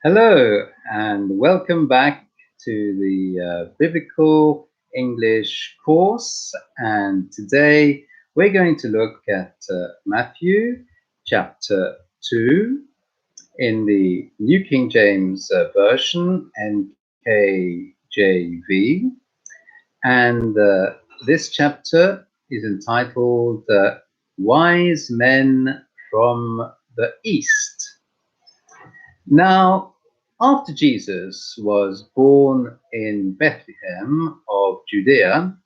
Hello, and welcome back to the Biblical English course. And today we're going to look at Matthew chapter 2 in the New King James Version, NKJV. And this chapter is entitled Wise Men from the East. Now, after Jesus was born in Bethlehem of Judea,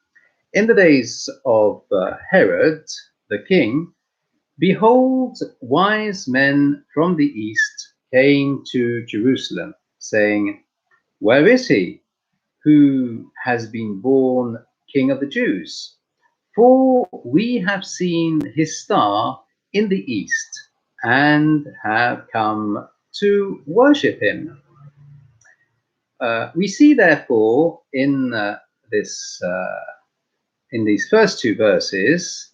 in the days of Herod the king, behold, wise men from the east came to Jerusalem, saying, Where is he who has been born King of the Jews? For we have seen his star in the east and have come to worship him. We see, therefore, this in these first two verses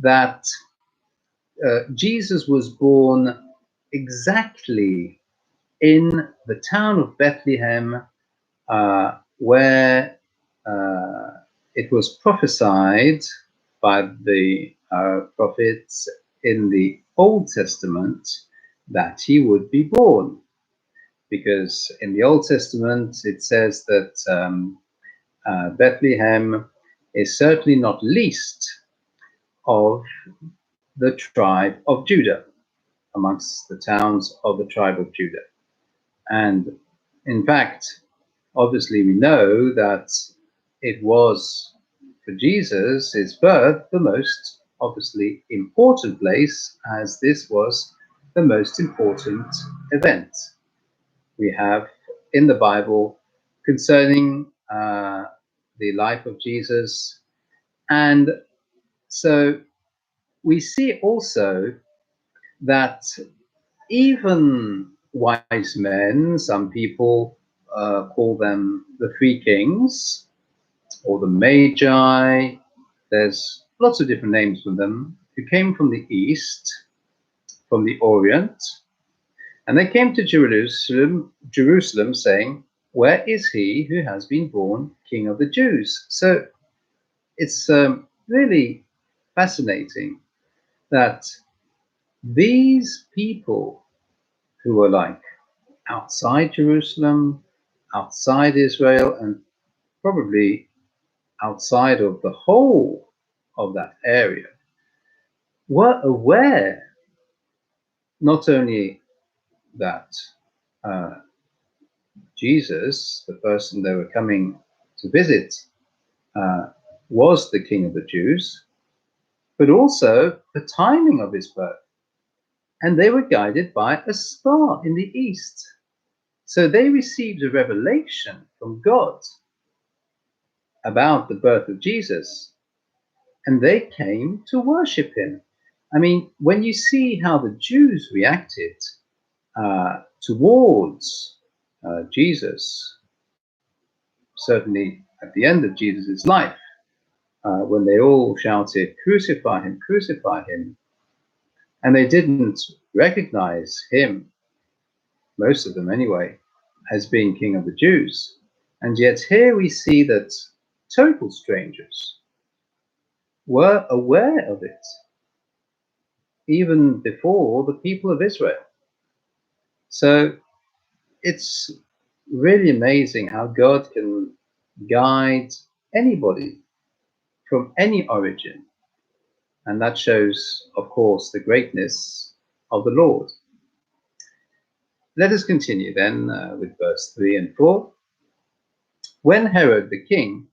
that Jesus was born exactly in the town of Bethlehem, where it was prophesied by the prophets in the Old Testament that he would be born. Because in the Old Testament it says that Bethlehem is certainly not least of the tribe of Judah, amongst the towns of the tribe of Judah. And in fact, obviously we know that it was for Jesus, his birth, the most obviously important place, as this was the most important event we have in the Bible concerning the life of Jesus. And so we see also that even wise men, some people call them the three kings or the magi, there's lots of different names for them, who came from the east, from the Orient, and they came to Jerusalem saying, Where is he who has been born King of the Jews? So it's really fascinating that these people who were like outside Jerusalem, outside Israel, and probably outside of the whole of that area, were aware not only that uh, Jesus, the person they were coming to visit, uh, was the King of the Jews, but also the timing of his birth. And they were guided by a star in the east. So they received a revelation from God about the birth of Jesus, and they came to worship him. I mean, when you see how the Jews reacted towards Jesus, certainly at the end of Jesus' life, when they all shouted, crucify him, and they didn't recognize him, most of them anyway, as being King of the Jews. And yet here we see that total strangers were aware of it, even before the people of Israel. So it's really amazing how God can guide anybody from any origin. And that shows, of course, the greatness of the Lord. Let us continue then with verse 3 and 4. When Herod the king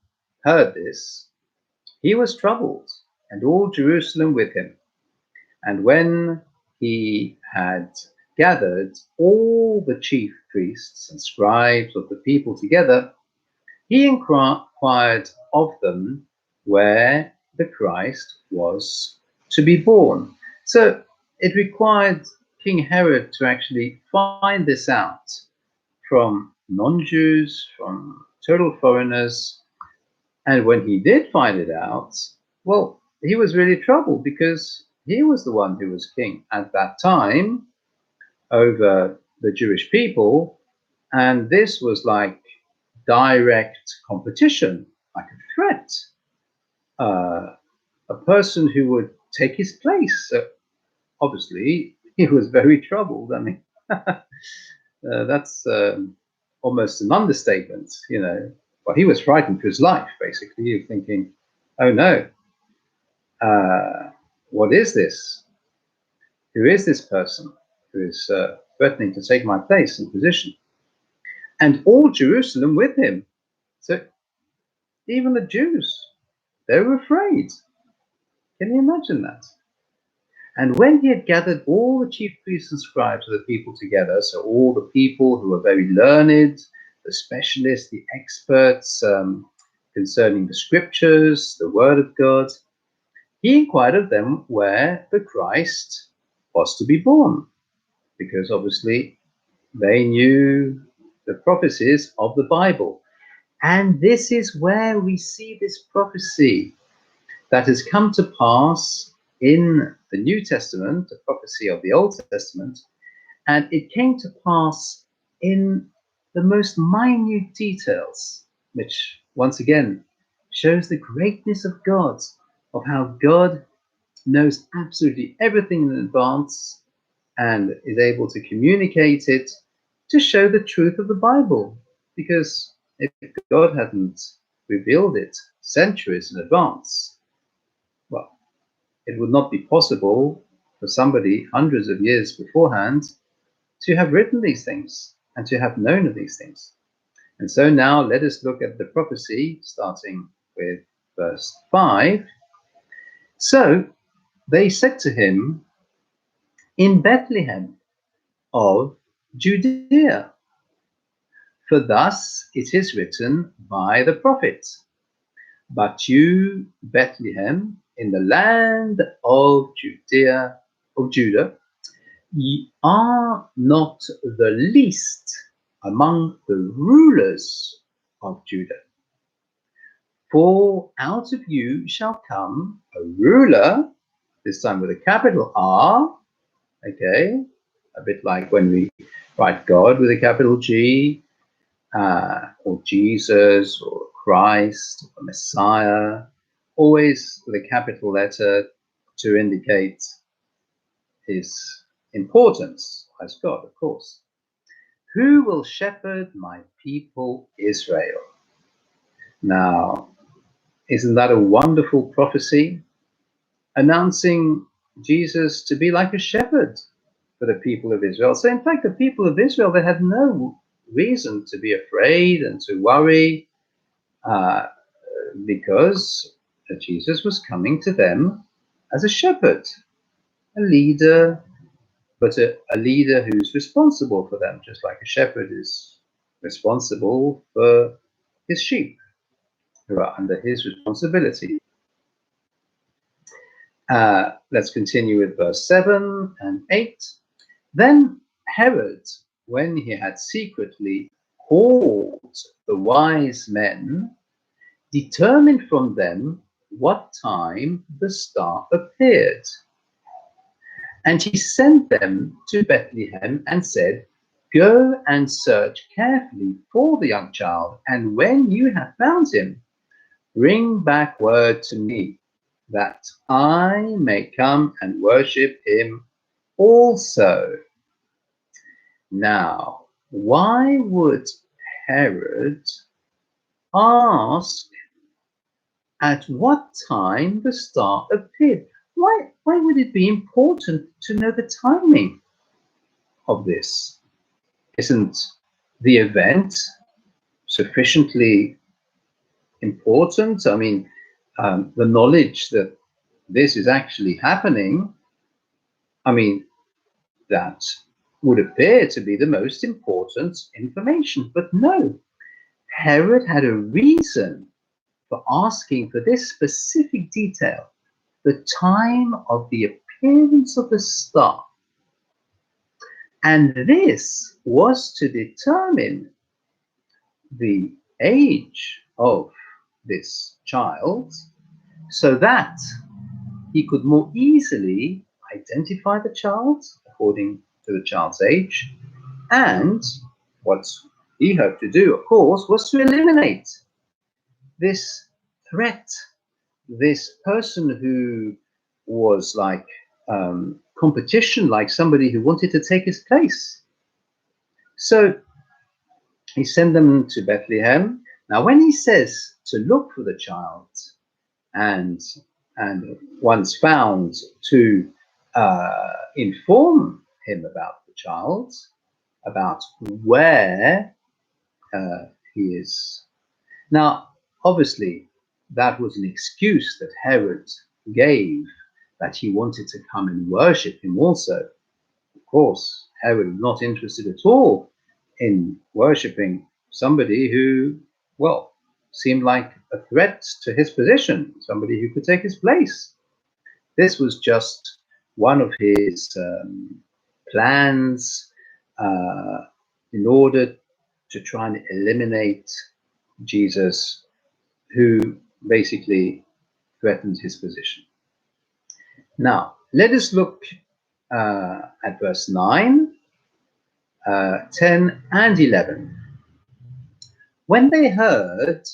heard this, he was troubled, and all Jerusalem with him. And when he had gathered all the chief priests and scribes of the people together, he inquired of them where the Christ was to be born. So it required King Herod to actually find this out from non-Jews, from total foreigners. And when he did find it out, well, he was really troubled because he was the one who was king at that time over the Jewish people, and this was like direct competition, like a threat. A person who would take his place. So obviously, he was very troubled. I mean, that's almost an understatement, you know. Well, he was frightened for his life, basically. He was thinking, oh no, what is this? Who is this person who is threatening to take my place and position? And all Jerusalem with him. So even the Jews, they were afraid. Can you imagine that? And when he had gathered all the chief priests and scribes of the people together, so all the people who were very learned, the specialists, the experts concerning the scriptures, the word of God, he inquired of them where the Christ was to be born, because obviously they knew the prophecies of the Bible. And this is where we see this prophecy that has come to pass in the New Testament, the prophecy of the Old Testament, and it came to pass in the most minute details, which once again shows the greatness of God, of how God knows absolutely everything in advance and is able to communicate it to show the truth of the Bible. Because if God hadn't revealed it centuries in advance, well, it would not be possible for somebody hundreds of years beforehand to have written these things and to have known of these things. And so now let us look at the prophecy, starting with verse 5. So they said to him, in Bethlehem of Judea, for thus it is written by the prophet, but you, Bethlehem, in the land of Judah, ye are not the least among the rulers of Judah. For out of you shall come a ruler, this time with a capital R, okay, a bit like when we write God with a capital G, or Jesus, or Christ, or Messiah, always with a capital letter to indicate his importance as God, of course. Who will shepherd my people Israel? Now, isn't that a wonderful prophecy? Announcing Jesus to be like a shepherd for the people of Israel. So in fact, the people of Israel, they had no reason to be afraid and to worry because Jesus was coming to them as a shepherd, a leader, but a leader who's responsible for them, just like a shepherd is responsible for his sheep who are under his responsibility. Let's continue with verse 7 and 8. Then Herod, when he had secretly called the wise men, determined from them what time the star appeared. And he sent them to Bethlehem and said, go and search carefully for the young child, and when you have found him, bring back word to me, that I may come and worship him also. Now, why would Herod ask at what time the star appeared? Why would it be important to know the timing of this? Isn't the event sufficiently important? I mean, the knowledge that this is actually happening, I mean, that would appear to be the most important information. But no, Herod had a reason for asking for this specific detail, the time of the appearance of the star. And this was to determine the age of this child so that he could more easily identify the child according to the child's age, And what he hoped to do, of course, was to eliminate this threat, this person who was like competition, like somebody who wanted to take his place. So he sent them to Bethlehem. Now, when he says to look for the child and once found to inform him about the child, about where he is. Now, obviously, that was an excuse that Herod gave, that he wanted to come and worship him also. Of course, Herod was not interested at all in worshipping somebody who, well, seemed like a threat to his position, somebody who could take his place. This was just one of his plans in order to try and eliminate Jesus, who basically threatened his position. Now, let us look at verse 9, 10, and 11. When they heard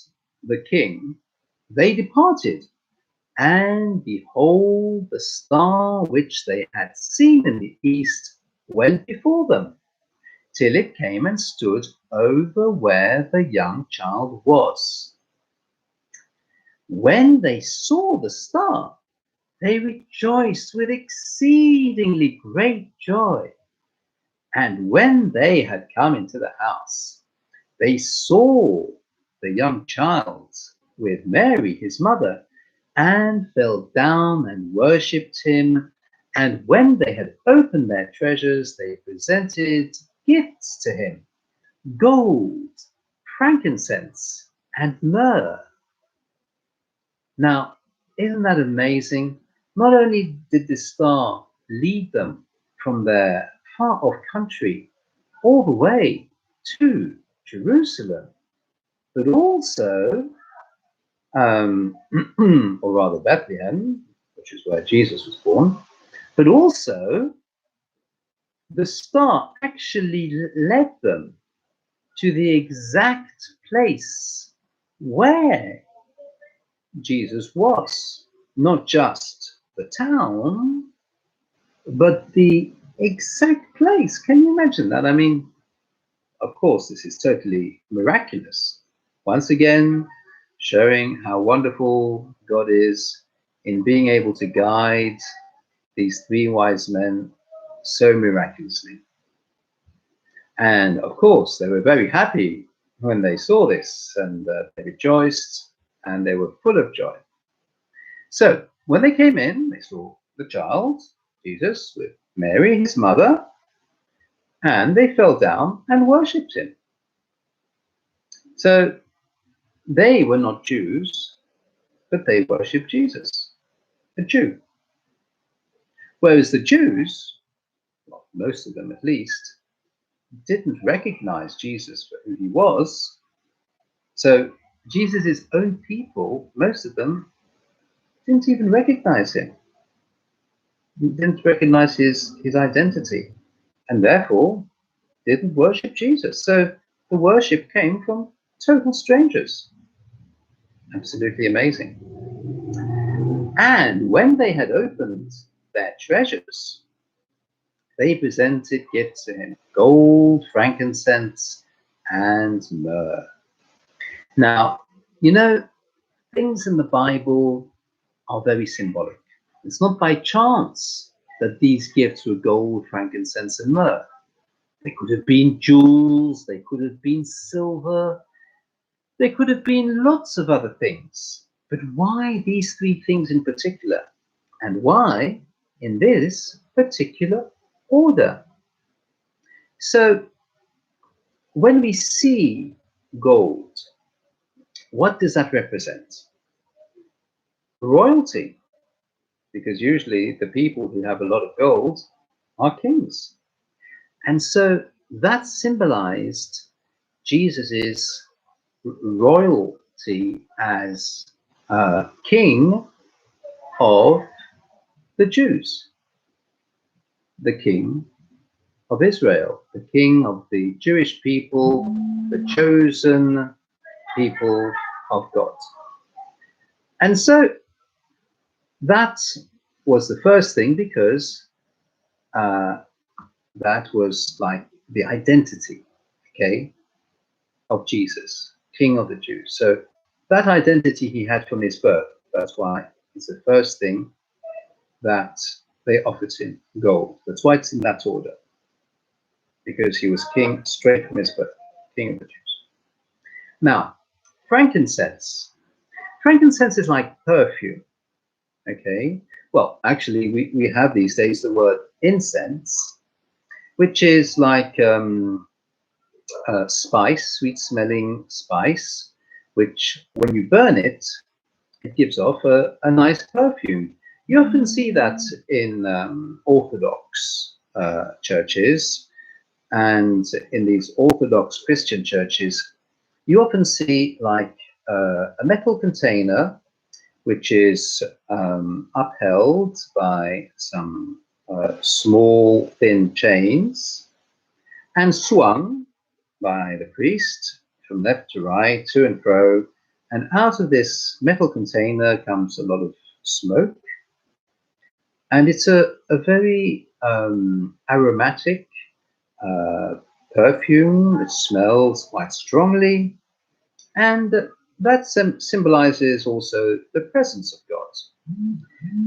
the king, they departed, and behold, the star which they had seen in the east went before them, till it came and stood over where the young child was. When they saw the star, they rejoiced with exceedingly great joy. And when they had come into the house, they saw the young child with Mary, his mother, and fell down and worshipped him. And when they had opened their treasures, they presented gifts to him: gold, frankincense, and myrrh. Now, isn't that amazing? Not only did the star lead them from their far off country all the way to Jerusalem, but also, or rather Bethlehem, which is where Jesus was born, but also the star actually led them to the exact place where Jesus was. Not just the town, but the exact place. Can you imagine that? I mean, of course, this is totally miraculous. Once again, showing how wonderful God is in being able to guide these three wise men so miraculously. And of course, they were very happy when they saw this, and they rejoiced, and they were full of joy. So when they came in, they saw the child, Jesus, with Mary, his mother, and they fell down and worshipped him. So they were not Jews, but they worshipped Jesus, a Jew. Whereas the Jews, well, most of them at least, didn't recognize Jesus for who he was. So Jesus' own people, most of them, didn't even recognize him, didn't recognize his identity, and therefore didn't worship Jesus. So the worship came from total strangers. Absolutely amazing. And when they had opened their treasures, they presented gifts to him: gold, frankincense, and myrrh. Now, you know, things in the Bible are very symbolic. It's not by chance that these gifts were gold, frankincense, and myrrh. They could have been jewels, they could have been silver, they could have been lots of other things. But why these three things in particular? And why in this particular order? So when we see gold, what does that represent? Royalty, because usually the people who have a lot of gold are kings. And so that symbolized Jesus's royalty as king of the Jews, the king of Israel, the king of the Jewish people, the chosen people of God. And so that was the first thing, because that was like the identity, okay, of Jesus, King of the Jews. So that identity he had from his birth. That's why it's the first thing that they offered him, gold. That's why it's in that order, because he was king straight from his birth, King of the Jews. Now, frankincense. Frankincense is like perfume, okay? Well, actually, we have these days the word incense, which is like spice, sweet-smelling spice, which when you burn it, it gives off a nice perfume. You often see that in Orthodox churches, and in these Orthodox Christian churches, you often see like a metal container which is upheld by some small thin chains and swung by the priest from left to right, to and fro, and out of this metal container comes a lot of smoke, and it's a very aromatic perfume. It smells quite strongly, and that symbolizes also the presence of God.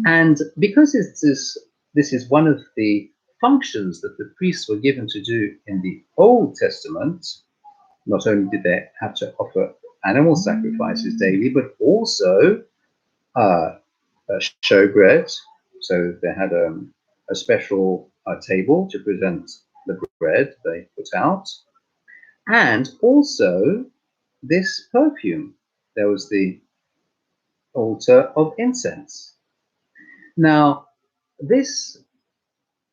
And because this is one of the functions that the priests were given to do in the Old Testament, not only did they have to offer animal sacrifices daily, but also showbread. So they had a special table to present the bread they put out, and also this perfume. There was the altar of incense. Now, this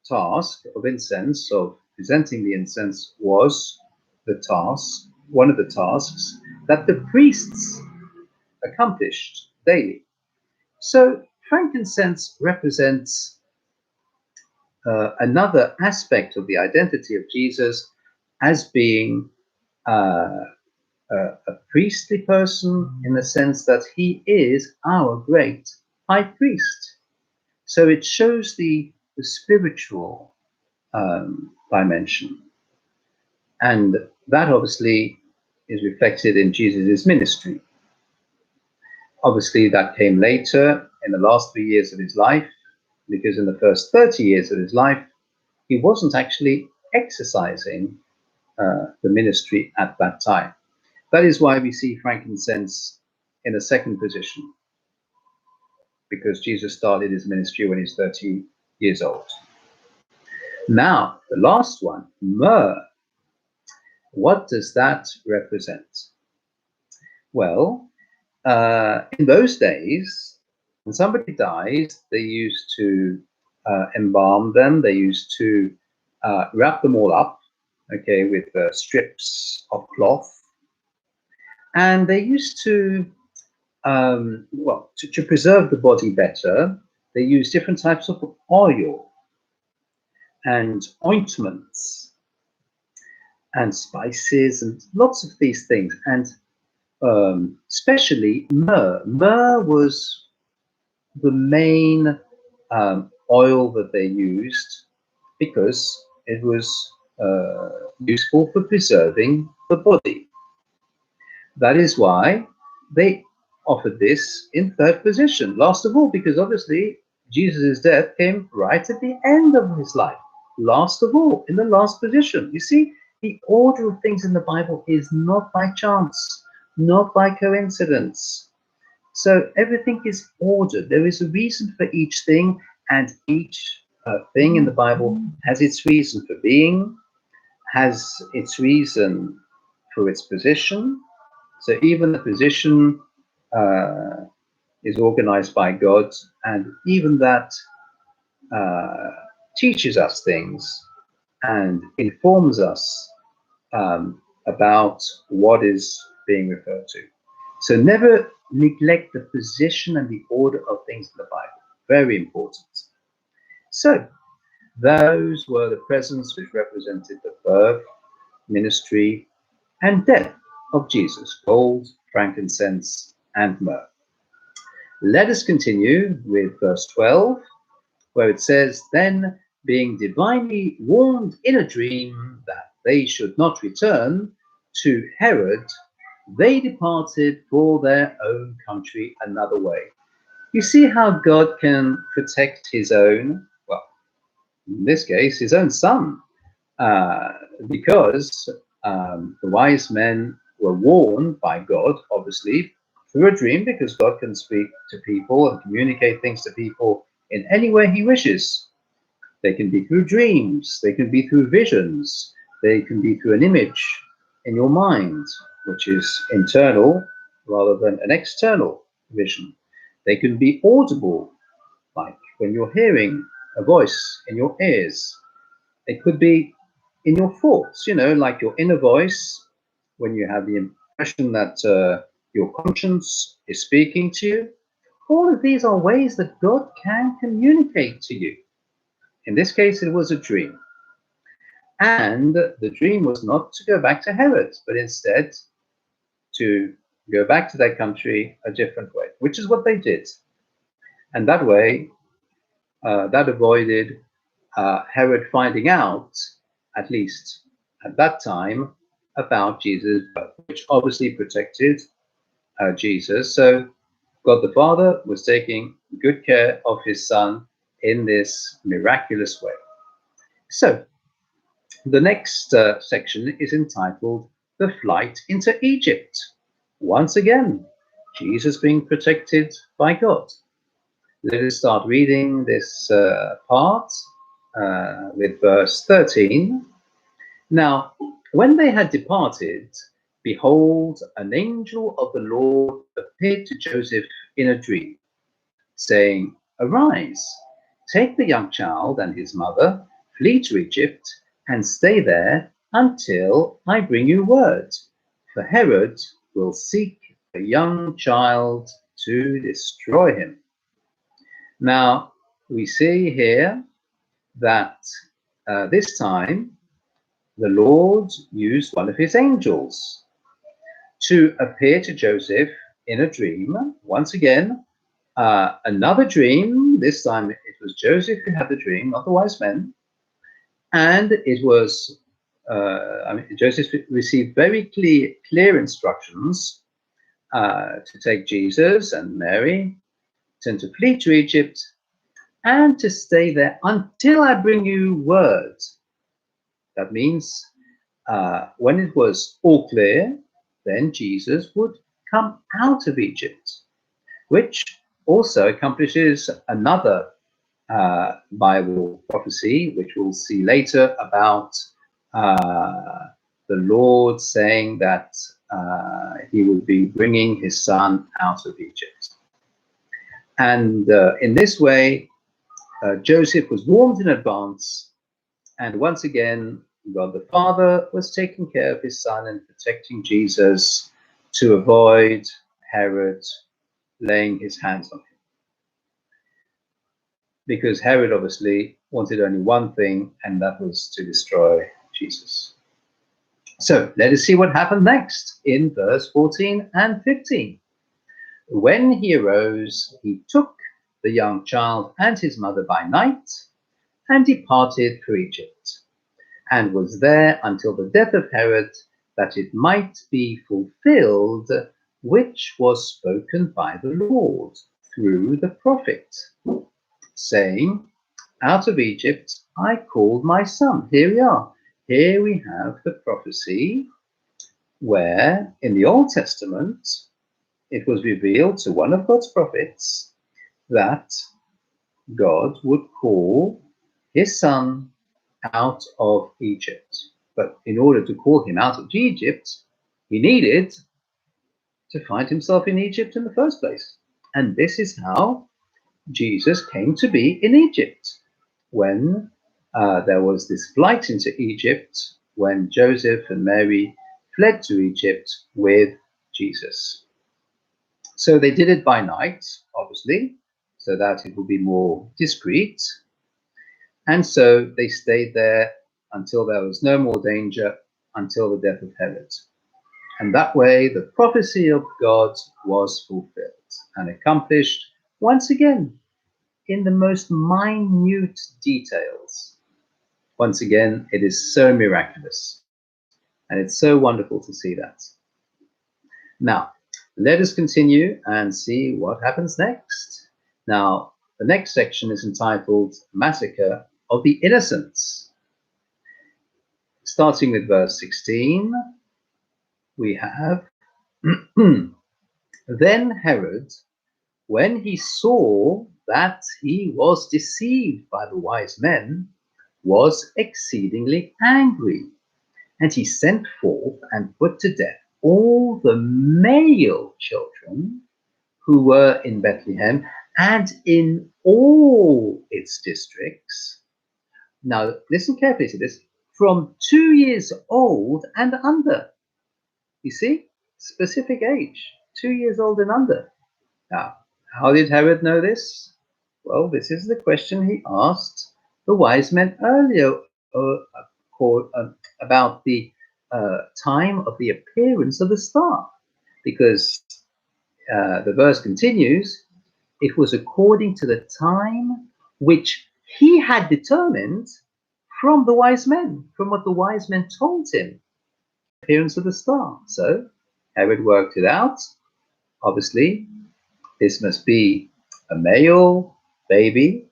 task of incense, of presenting the incense, was the task, one of the tasks that the priests accomplished daily. So frankincense represents another aspect of the identity of Jesus as being a priestly person, in the sense that he is our great high priest. So it shows the spiritual dimension. And that obviously is reflected in Jesus' ministry. Obviously, that came later in the last 3 years of his life, because in the first 30 years of his life, he wasn't actually exercising the ministry at that time. That is why we see frankincense in a second position, because Jesus started his ministry when he's 30 years old. Now, the last one, myrrh. What does that represent? Well, in those days, when somebody dies, they used to embalm them. They used to wrap them all up, okay, with strips of cloth. And they used to, to preserve the body better, they used different types of oil and ointments and spices and lots of these things. And especially myrrh. Myrrh was the main oil that they used, because it was useful for preserving the body. That is why they offered this in third position, last of all, because obviously Jesus' death came right at the end of his life, last of all, in the last position. You see, the order of things in the Bible is not by chance, not by coincidence. So everything is ordered. There is a reason for each thing, and each thing in the Bible has its reason for being, has its reason for its position. So even the position is organized by God, and even that teaches us things and informs us about what is being referred to. So never neglect the position and the order of things in the Bible. Very important. So Those were the presents which represented the birth, ministry, and death of Jesus: gold, frankincense, and myrrh. Let us continue with verse 12, where it says, "Then, being divinely warned in a dream that they should not return to Herod, they departed for their own country another way." You see how God can protect his own, well, in this case, his own son, uh, because the wise men were warned by God, obviously, through a dream, because God can speak to people and communicate things to people in any way he wishes. They can be through dreams, they can be through visions, they can be through an image in your mind, which is internal rather than an external vision. They can be audible, like when you're hearing a voice in your ears. It could be in your thoughts, like your inner voice, when you have the impression that your conscience is speaking to you. All of these are ways that God can communicate to you. In this case, it was a dream. And the dream was not to go back to Herod, but instead to go back to their country a different way, which is what they did. And that way, that avoided Herod finding out, at least at that time, about Jesus' birth, which obviously protected Jesus. So God the Father was taking good care of his son in this miraculous way. So the next section is entitled The Flight into Egypt. Once again, Jesus being protected by God. Let us start reading this part with verse 13. Now, when they had departed, behold, an angel of the Lord appeared to Joseph in a dream, saying, "Arise, take the young child and his mother, flee to Egypt, and stay there until I bring you word, for Herod will seek the young child to destroy him." Now, we see here that this time the Lord used one of his angels to appear to Joseph in a dream. Once again, another dream. This time it was Joseph who had the dream, not the wise men. And it was, Joseph received very clear instructions to take Jesus and Mary, to flee to Egypt, and to stay there until I bring you word. That means when it was all clear, then Jesus would come out of Egypt, which also accomplishes another Bible prophecy, which we'll see later, about the Lord saying that he would be bringing his son out of Egypt. And in this way, Joseph was warned in advance, and once again, God the Father was taking care of his son and protecting Jesus to avoid Herod laying his hands on him. Because Herod obviously wanted only one thing, and that was to destroy Jesus. So let us see what happened next in verse 14 and 15. When he arose, he took the young child and his mother by night and departed for Egypt, and was there until the death of Herod, that it might be fulfilled which was spoken by the Lord through the prophet, saying, "Out of Egypt I called my son." Here we are. Here we have the prophecy where in the Old Testament it was revealed to one of God's prophets that God would call his son out of Egypt. But in order to call him out of Egypt, he needed to find himself in Egypt in the first place. And this is how Jesus came to be in Egypt, when there was this flight into Egypt, when Joseph and Mary fled to Egypt with Jesus. So they did it by night, obviously, so that it would be more discreet. And so they stayed there until there was no more danger, until the death of Herod. And that way the prophecy of God was fulfilled and accomplished once again in the most minute details. Once again, it is so miraculous. And it's so wonderful to see that. Now, let us continue and see what happens next. Now, the next section is entitled Massacre of the Innocents. Starting with verse 16, we have Then Herod, when he saw that he was deceived by the wise men, was exceedingly angry, and he sent forth and put to death all the male children who were in Bethlehem and in all its districts. Now, listen carefully to this, from 2 years old and under. You see, specific age, 2 years old and under. Now, how did Herod know this? Well, this is the question he asked the wise men earlier about the time of the appearance of the star, because the verse continues, it was according to the time which he had determined from the wise men, from what the wise men told him, appearance of the star. So Herod worked it out. Obviously, this must be a male baby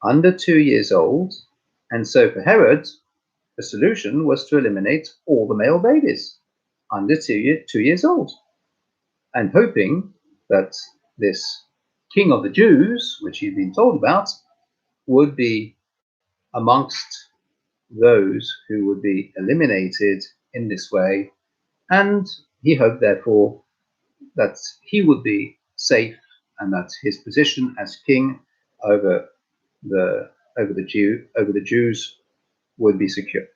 under 2 years old. And so for Herod, the solution was to eliminate all the male babies under 2 years old, and hoping that this king of the Jews, which he'd been told about, would be amongst those who would be eliminated in this way. And he hoped, therefore, that he would be safe and that his position as king over the Jews would be secure.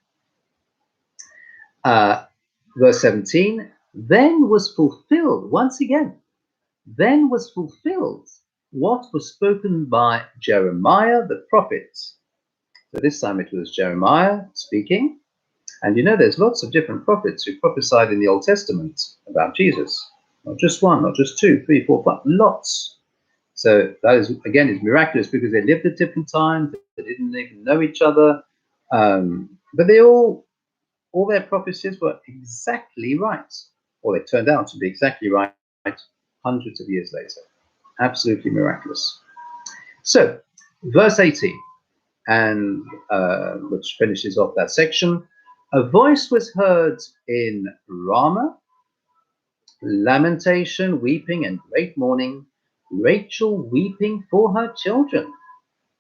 Verse 17, then was fulfilled, once again, then was fulfilled what was spoken by Jeremiah the prophet. So this time it was Jeremiah speaking. And you know, there's lots of different prophets who prophesied in the Old Testament about Jesus. Not just one, not just two, three, four, five, lots. So that is, again, is miraculous because they lived at different times. They didn't even know each other. But they all their prophecies were exactly right. Or they turned out to be exactly right hundreds of years later. Absolutely miraculous. So, verse 18, and which finishes off that section. A voice was heard in Ramah, lamentation, weeping, and great mourning, Rachel weeping for her children,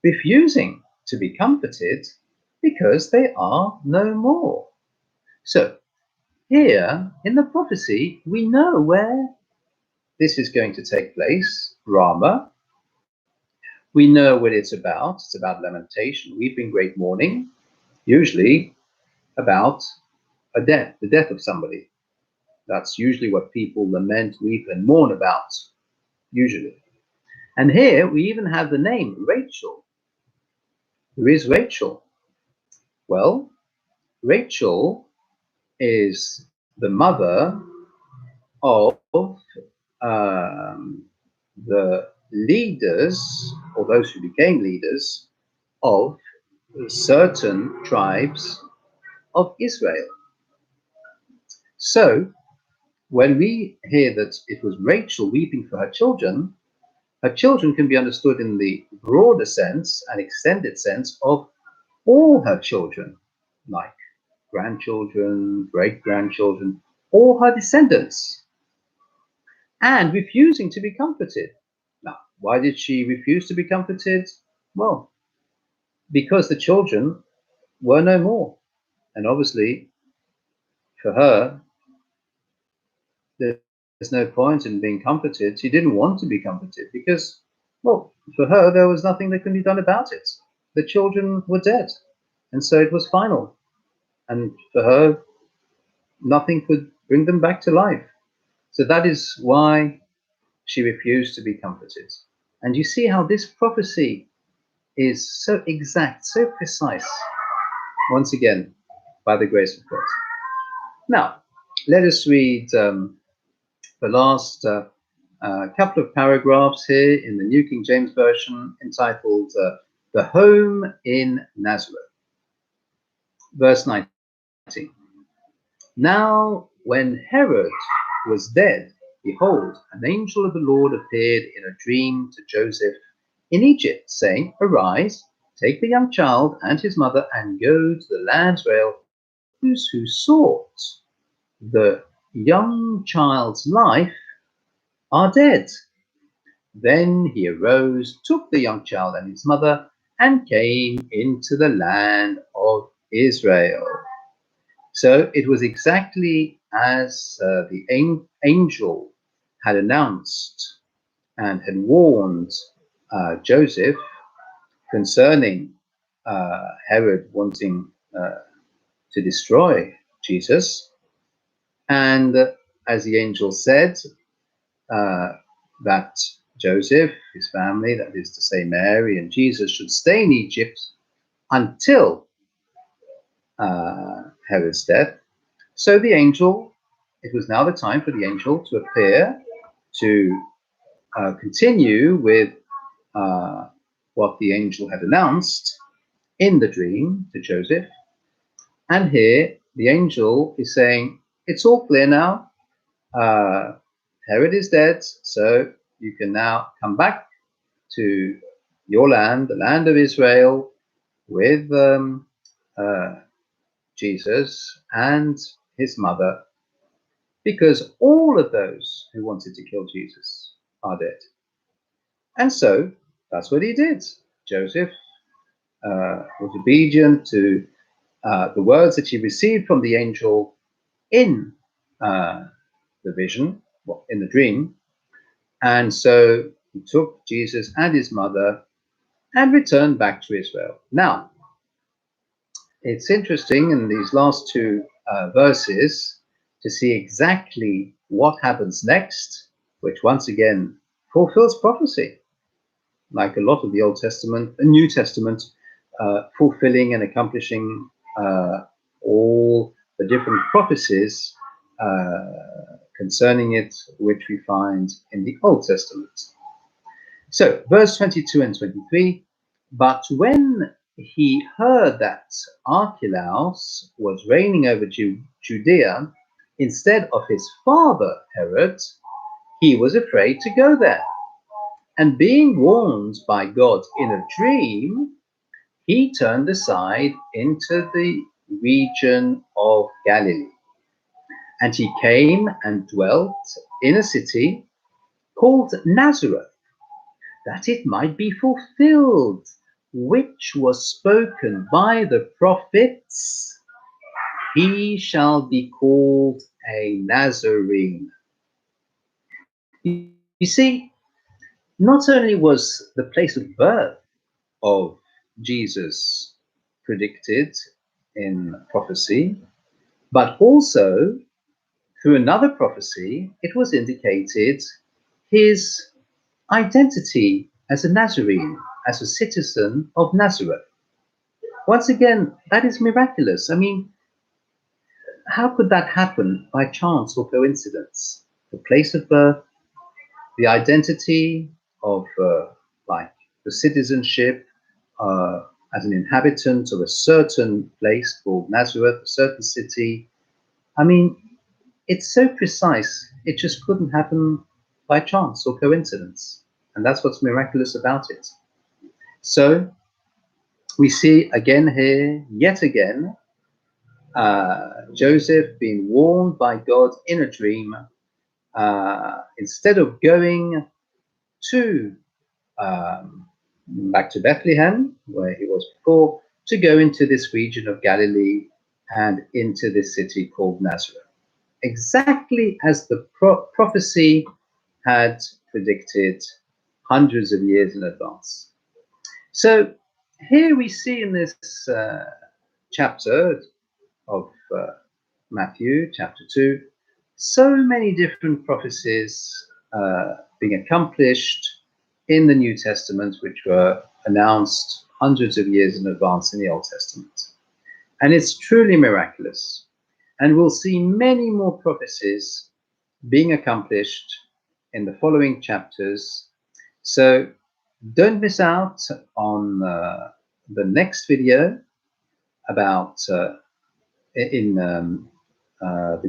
refusing to be comforted because they are no more. So, here in the prophecy, we know where this is going to take place, Ramah. We know what it's about. It's about lamentation, weeping, great mourning, usually about a death, the death of somebody. That's usually what people lament, weep, and mourn about, usually. And here we even have the name Rachel. Who is Rachel? Well, Rachel is the mother of the leaders, or those who became leaders, of certain tribes of Israel. So, when we hear that it was Rachel weeping for her children can be understood in the broader sense and extended sense of all her children, like grandchildren, great-grandchildren, all her descendants, and refusing to be comforted. Now, why did she refuse to be comforted? Well, because the children were no more. And obviously, for her, there's no point in being comforted. She didn't want to be comforted because, well, for her, there was nothing that could be done about it. The children were dead. And so it was final. And for her, nothing could bring them back to life. So that is why she refused to be comforted. And you see how this prophecy is so exact, so precise, once again, by the grace of God. Now, let us read the last couple of paragraphs here in the New King James Version, entitled The Home in Nazareth. Verse 19. Now, when Herod was dead, behold, an angel of the Lord appeared in a dream to Joseph in Egypt, saying, Arise, take the young child and his mother, and go to the land of Israel. Those who sought the young child's life are dead. Then he arose, took the young child and his mother, and came into the land of Israel. So it was exactly as the angel had announced and had warned Joseph concerning Herod wanting to destroy Jesus. And as the angel said, that Joseph, his family, that is to say Mary and Jesus, should stay in Egypt until Herod's death. So the angel, it was now the time for the angel to appear, to continue with what the angel had announced in the dream to Joseph. And here the angel is saying, it's all clear now. Herod is dead, so you can now come back to your land, the land of Israel, with Jesus and his mother, because all of those who wanted to kill Jesus are dead. And so that's what he did. Joseph was obedient to the words that he received from the angel in the vision, in the dream. And so he took Jesus and his mother and returned back to Israel. Now, it's interesting in these last two verses to see exactly what happens next, which once again fulfills prophecy, like a lot of the Old Testament and New Testament, fulfilling and accomplishing all the different prophecies concerning it, which we find in the Old Testament. So, verse 22 and 23, but when he heard that Archelaus was reigning over Judea instead of his father Herod, he was afraid to go there. And being warned by God in a dream, he turned aside into the region of Galilee. And he came and dwelt in a city called Nazareth, that it might be fulfilled, which was spoken by the prophets, he shall be called a Nazarene. You see, not only was the place of birth of Jesus predicted in prophecy, but also through another prophecy, it was indicated his identity as a Nazarene, as a citizen of Nazareth. Once again, that is miraculous. I mean, how could that happen by chance or coincidence? The place of birth, the identity of like the citizenship as an inhabitant of a certain place called Nazareth, a certain city. I mean, it's so precise, it just couldn't happen by chance or coincidence. And that's what's miraculous about it. So we see again here, yet again, Joseph being warned by God in a dream, instead of going to back to Bethlehem, where he was before, to go into this region of Galilee and into this city called Nazareth. Exactly as the prophecy had predicted hundreds of years in advance. So here we see in this chapter of Matthew, chapter 2, so many different prophecies being accomplished in the New Testament, which were announced hundreds of years in advance in the Old Testament. And it's truly miraculous. And we'll see many more prophecies being accomplished in the following chapters. So don't miss out on the next video about the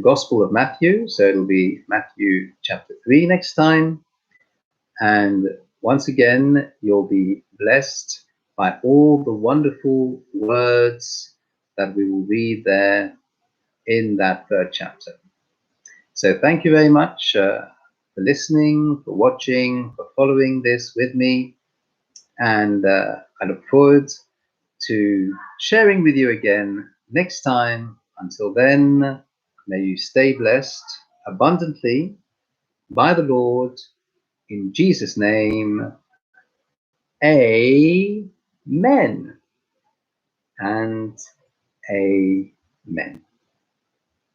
Gospel of Matthew. So it'll be Matthew chapter 3 next time. And once again, you'll be blessed by all the wonderful words that we will read there in that third chapter. So thank you very much for listening, for watching, for following this with me. And I look forward to sharing with you again next time. Until then, may you stay blessed abundantly by the Lord. In Jesus' name, amen and amen.